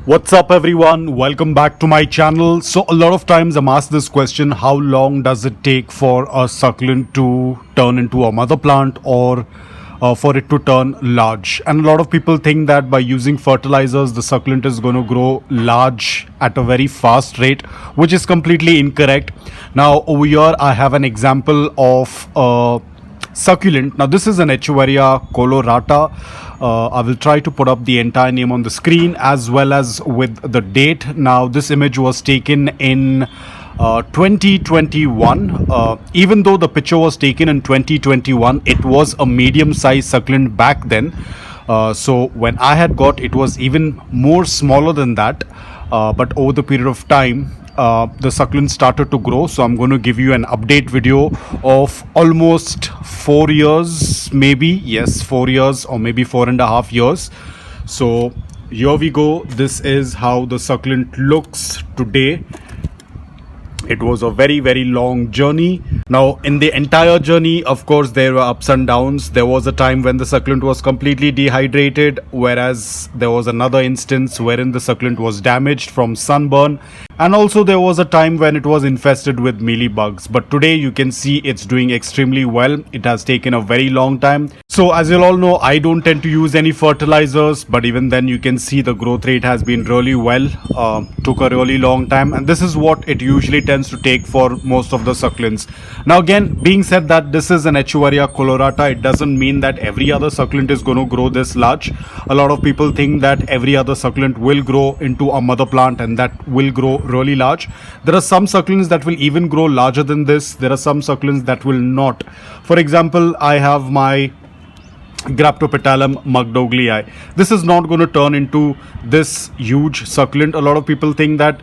What's up everyone, welcome back to my channel. So a lot of times I'm asked this question, how long does it take for a succulent to turn into a mother plant or for it to turn large? And a lot of people think that by using fertilizers the succulent is going to grow large at a very fast rate, which is completely incorrect. Now over here I have an example of succulent. Now this is an Echeveria colorata. I will try to put up the entire name on the screen as well as with the date. Now this image was taken in 2021. Even though the picture was taken in 2021, it was a medium sized succulent back then. So when I had got it was even more smaller than that, but over the period of time the succulent started to grow. So I'm going to give you an update video of almost 4 years, maybe, yes, 4 years or maybe 4.5 years. So here we go. This is how the succulent looks today. It was a very long journey. Now in the entire journey, of course, there were ups and downs. There was a time when the succulent was completely dehydrated, whereas there was another instance wherein the succulent was damaged from sunburn, and also there was a time when it was infested with mealybugs. But today you can see it's doing extremely well. It has taken a very long time. So as you all know, I don't tend to use any fertilizers, but even then you can see the growth rate has been really well. Took a really long time, and this is what it usually tends to take for most of the succulents. Now again, being said that this is an Echeveria colorata, it doesn't mean that every other succulent is going to grow this large. A lot of people think that every other succulent will grow into a mother plant and that will grow really large. There are some succulents that will even grow larger than this. There are some succulents that will not. For example, I have my Graptopetalum mugdoglii. This is not going to turn into this huge succulent. A lot of people think that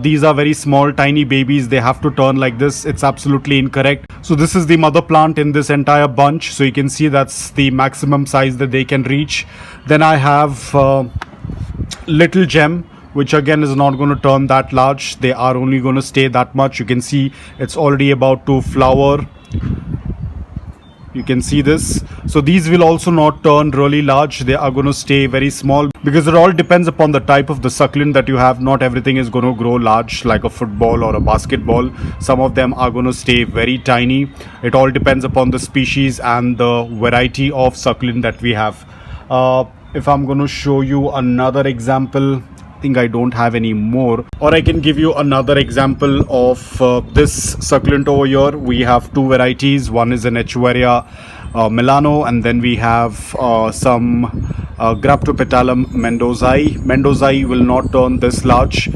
these are very small tiny babies, they have to turn like this. It's absolutely incorrect. So this is the mother plant in this entire bunch. So you can see that's the maximum size that they can reach. Then I have little gem, which again is not going to turn that large. They are only going to stay that much. You can see it's already about to flower. You can see this. So these will also not turn really large. They are going to stay very small, because it all depends upon the type of the succulent that you have. Not everything is going to grow large like a football or a basketball. Some of them are going to stay very tiny. It all depends upon the species and the variety of succulent that we have. If I'm going to show you another example, think I don't have any more, or I can give you another example of this succulent over here. We have two varieties. One is an Echeveria Milano, and then we have some Graptopetalum Mendozai. Mendozai will not turn this large.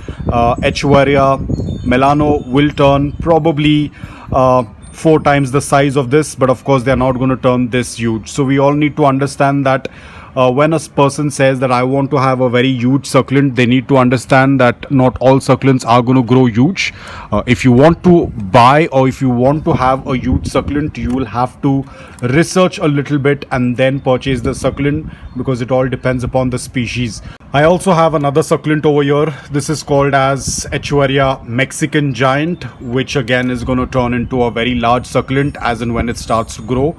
Echeveria Milano will turn probably 4 times the size of this, but of course they are not going to turn this huge. So we all need to understand that when a person says that I want to have a very huge succulent, they need to understand that not all succulents are going to grow huge. If you want to buy or if you want to have a huge succulent, you will have to research a little bit and then purchase the succulent, because it all depends upon the species. I also have another succulent over here. This is called as Echeveria Mexican Giant, which again is going to turn into a very large succulent as and when it starts to grow.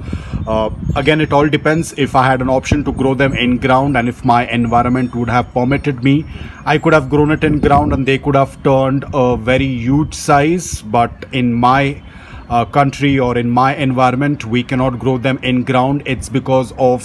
Again, it all depends. If I had an option to grow them in ground and if my environment would have permitted me, I could have grown it in ground and they could have turned a very huge size. But in my country or in my environment, we cannot grow them in ground. It's because of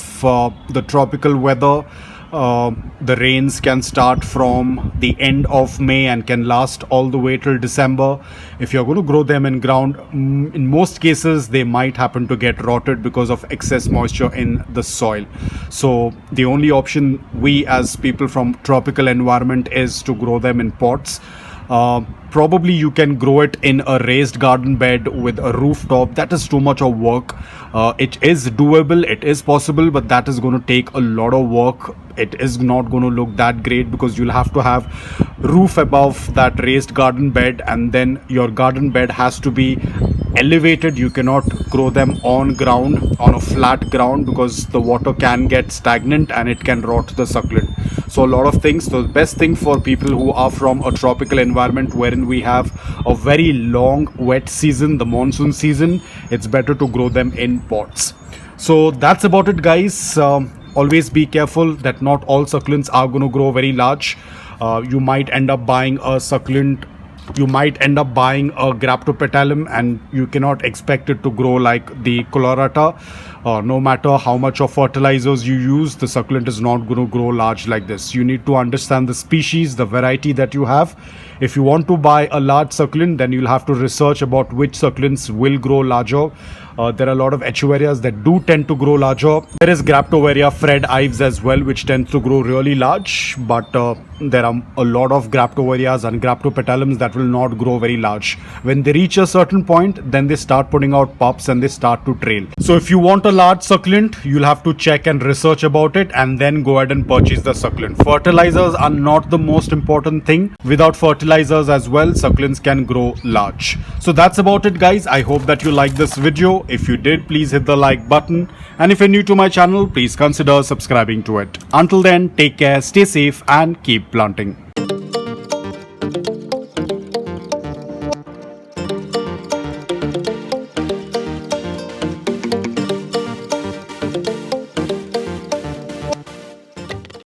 the tropical weather. The rains can start from the end of May and can last all the way till December. If you're going to grow them in ground, in most cases they might happen to get rotted because of excess moisture in the soil. So the only option we as people from tropical environment is to grow them in pots. Probably you can grow it in a raised garden bed with a rooftop. That is too much of work. It is doable, it is possible, but that is going to take a lot of work. It is not going to look that great because you'll have to have roof above that raised garden bed, and then your garden bed has to be elevated. You cannot grow them on ground, on a flat ground, because the water can get stagnant and it can rot the succulent. So a lot of things. So the best thing for people who are from a tropical environment wherein we have a very long wet season, the monsoon season, it's better to grow them in pots. So that's about it, guys. always be careful that not all succulents are going to grow very large. You might end up buying a succulent, you might end up buying a graptopetalum, and you cannot expect it to grow like the colorata. No matter how much of fertilizers you use, the succulent is not going to grow large like this. You need to understand the species, the variety that you have. If you want to buy a large succulent, then you'll have to research about which succulents will grow larger. There are a lot of echeverias that do tend to grow larger. There is Graptoveria Fred Ives as well, which tends to grow really large, but there are a lot of Graptoverias and Graptopetalums that will not grow very large. When they reach a certain point, then they start putting out pups and they start to trail. So if you want a large succulent, you'll have to check and research about it and then go ahead and purchase the succulent. Fertilizers are not the most important thing. Without fertilizers as well, succulents can grow large. So that's about it, guys. I hope that you liked this video. If you did, please hit the like button, and if you're new to my channel, please consider subscribing to it. Until then, take care, stay safe, and keep planting.